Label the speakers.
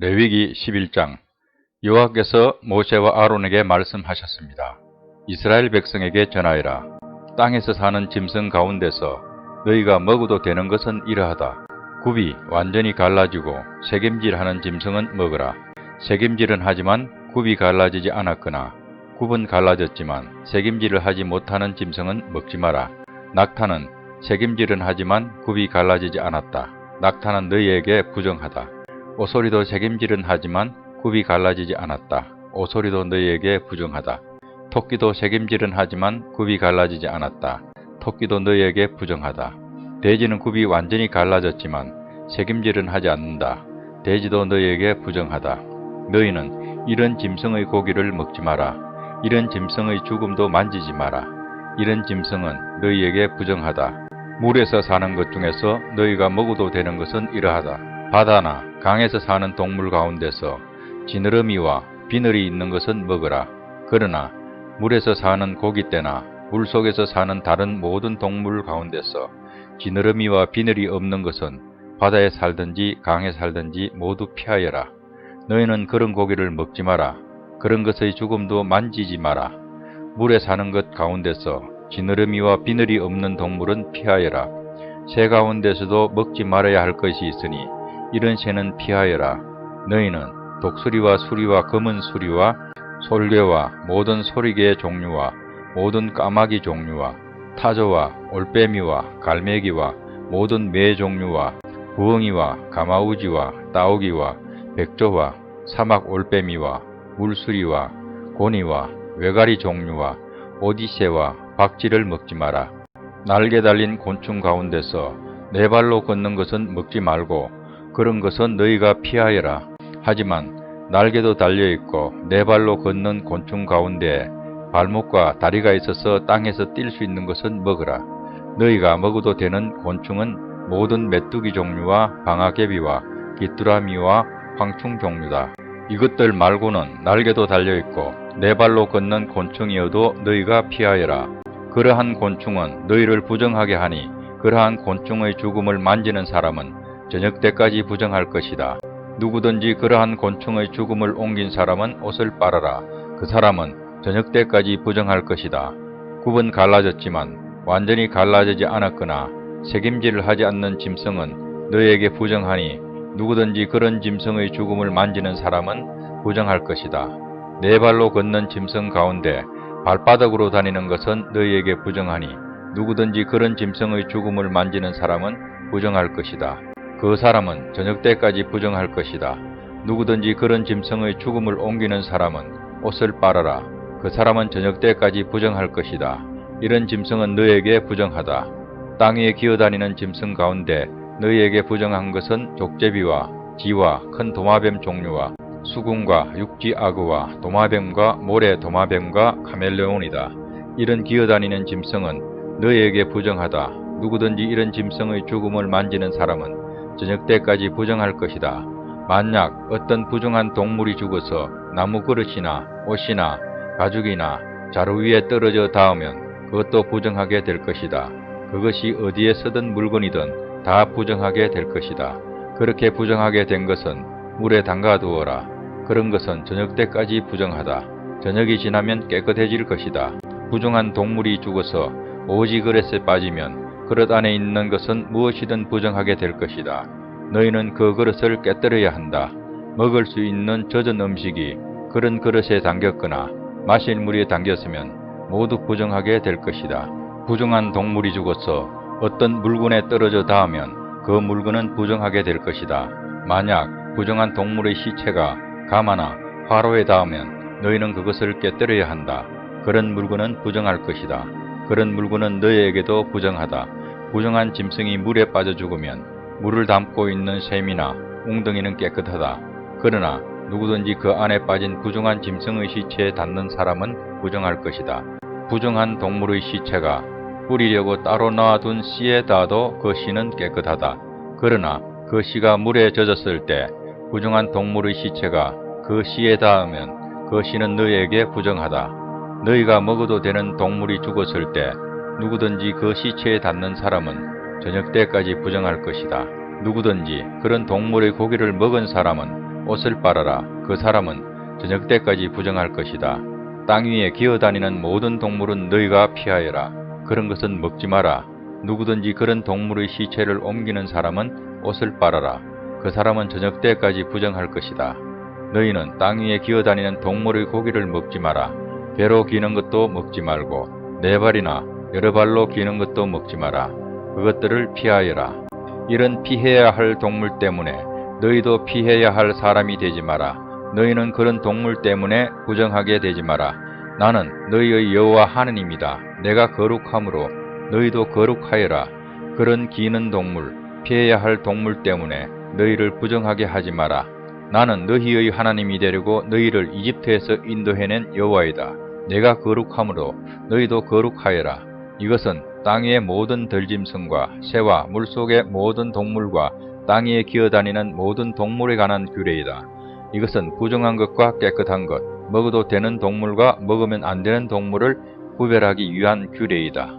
Speaker 1: 레위기 11장. 여호와께서 모세와 아론에게 말씀하셨습니다. 이스라엘 백성에게 전하여라. 땅에서 사는 짐승 가운데서 너희가 먹어도 되는 것은 이러하다. 굽이 완전히 갈라지고 새김질하는 짐승은 먹으라. 새김질은 하지만 굽이 갈라지지 않았거나 굽은 갈라졌지만 새김질을 하지 못하는 짐승은 먹지 마라. 낙타는 새김질은 하지만 굽이 갈라지지 않았다. 낙타는 너희에게 부정하다. 오소리도 새김질은 하지만 굽이 갈라지지 않았다. 오소리도 너희에게 부정하다. 토끼도 새김질은 하지만 굽이 갈라지지 않았다. 토끼도 너희에게 부정하다. 돼지는 굽이 완전히 갈라졌지만 새김질은 하지 않는다. 돼지도 너희에게 부정하다. 너희는 이런 짐승의 고기를 먹지 마라. 이런 짐승의 죽음도 만지지 마라. 이런 짐승은 너희에게 부정하다. 물에서 사는 것 중에서 너희가 먹어도 되는 것은 이러하다. 바다나 강에서 사는 동물 가운데서 지느러미와 비늘이 있는 것은 먹으라. 그러나 물에서 사는 고깃대나 물속에서 사는 다른 모든 동물 가운데서 지느러미와 비늘이 없는 것은 바다에 살든지 강에 살든지 모두 피하여라. 너희는 그런 고기를 먹지 마라. 그런 것의 죽음도 만지지 마라. 물에 사는 것 가운데서 지느러미와 비늘이 없는 동물은 피하여라. 새 가운데서도 먹지 말아야 할 것이 있으니 이런 새는 피하여라. 너희는 독수리와 수리와 검은 수리와 솔개와 모든 소리개의 종류와 모든 까마귀 종류와 타조와 올빼미와 갈매기와 모든 매 종류와 부엉이와 가마우지와 따오기와 백조와 사막 올빼미와 물수리와 고니와 외가리 종류와 오디새와 박쥐를 먹지 마라. 날개 달린 곤충 가운데서 네 발로 걷는 것은 먹지 말고 그런 것은 너희가 피하여라. 하지만 날개도 달려있고 네 발로 걷는 곤충 가운데 발목과 다리가 있어서 땅에서 뛸 수 있는 것은 먹으라. 너희가 먹어도 되는 곤충은 모든 메뚜기 종류와 방아개비와 귀뚜라미와 황충 종류다. 이것들 말고는 날개도 달려있고 네 발로 걷는 곤충이어도 너희가 피하여라. 그러한 곤충은 너희를 부정하게 하니 그러한 곤충의 죽음을 만지는 사람은 저녁 때까지 부정할 것이다. 누구든지 그러한 곤충의 죽음을 옮긴 사람은 옷을 빨아라. 그 사람은 저녁 때까지 부정할 것이다. 굽은 갈라졌지만 완전히 갈라지지 않았거나 새김질을 하지 않는 짐승은 너희에게 부정하니 누구든지 그런 짐승의 죽음을 만지는 사람은 부정할 것이다. 네 발로 걷는 짐승 가운데 발바닥으로 다니는 것은 너희에게 부정하니 누구든지 그런 짐승의 죽음을 만지는 사람은 부정할 것이다. 그 사람은 저녁 때까지 부정할 것이다. 누구든지 그런 짐승의 죽음을 옮기는 사람은 옷을 빨아라. 그 사람은 저녁 때까지 부정할 것이다. 이런 짐승은 너희에게 부정하다. 땅 위에 기어다니는 짐승 가운데 너희에게 부정한 것은 족제비와 쥐와 큰 도마뱀 종류와 수군과 육지아구와 도마뱀과 모래 도마뱀과 카멜레온이다. 이런 기어다니는 짐승은 너희에게 부정하다. 누구든지 이런 짐승의 죽음을 만지는 사람은 저녁 때까지 부정할 것이다. 만약 어떤 부정한 동물이 죽어서 나무 그릇이나 옷이나 가죽이나 자루 위에 떨어져 닿으면 그것도 부정하게 될 것이다. 그것이 어디에 쓰던 물건이든 다 부정하게 될 것이다. 그렇게 부정하게 된 것은 물에 담가두어라. 그런 것은 저녁 때까지 부정하다. 저녁이 지나면 깨끗해질 것이다. 부정한 동물이 죽어서 오지 그릇에 빠지면 그릇 안에 있는 것은 무엇이든 부정하게 될 것이다. 너희는 그 그릇을 깨뜨려야 한다. 먹을 수 있는 젖은 음식이 그런 그릇에 담겼거나 마실 물에 담겼으면 모두 부정하게 될 것이다. 부정한 동물이 죽어서 어떤 물건에 떨어져 닿으면 그 물건은 부정하게 될 것이다. 만약 부정한 동물의 시체가 가마나 화로에 닿으면 너희는 그것을 깨뜨려야 한다. 그런 물건은 부정할 것이다. 그런 물건은 너희에게도 부정하다. 부정한 짐승이 물에 빠져 죽으면 물을 담고 있는 샘이나 웅덩이는 깨끗하다. 그러나 누구든지 그 안에 빠진 부정한 짐승의 시체에 닿는 사람은 부정할 것이다. 부정한 동물의 시체가 뿌리려고 따로 놔둔 씨에 닿아도 그 씨는 깨끗하다. 그러나 그 씨가 물에 젖었을 때 부정한 동물의 시체가 그 씨에 닿으면 그 씨는 너희에게 부정하다. 너희가 먹어도 되는 동물이 죽었을 때 누구든지 그 시체에 닿는 사람은 저녁 때까지 부정할 것이다. 누구든지 그런 동물의 고기를 먹은 사람은 옷을 빨아라. 그 사람은 저녁 때까지 부정할 것이다. 땅 위에 기어다니는 모든 동물은 너희가 피하여라. 그런 것은 먹지 마라. 누구든지 그런 동물의 시체를 옮기는 사람은 옷을 빨아라. 그 사람은 저녁 때까지 부정할 것이다. 너희는 땅 위에 기어다니는 동물의 고기를 먹지 마라. 배로 기는 것도 먹지 말고 네 발이나 여러 발로 기는 것도 먹지 마라. 그것들을 피하여라. 이런 피해야 할 동물 때문에 너희도 피해야 할 사람이 되지 마라. 너희는 그런 동물 때문에 부정하게 되지 마라. 나는 너희의 여호와 하느님이다. 내가 거룩함으로 너희도 거룩하여라. 그런 기는 동물, 피해야 할 동물 때문에 너희를 부정하게 하지 마라. 나는 너희의 하나님이 되려고 너희를 이집트에서 인도해낸 여호와이다. 내가 거룩함으로 너희도 거룩하여라. 이것은 땅 위의 모든 들짐승과 새와 물속의 모든 동물과 땅 위에 기어다니는 모든 동물에 관한 규례이다. 이것은 부정한 것과 깨끗한 것, 먹어도 되는 동물과 먹으면 안 되는 동물을 구별하기 위한 규례이다.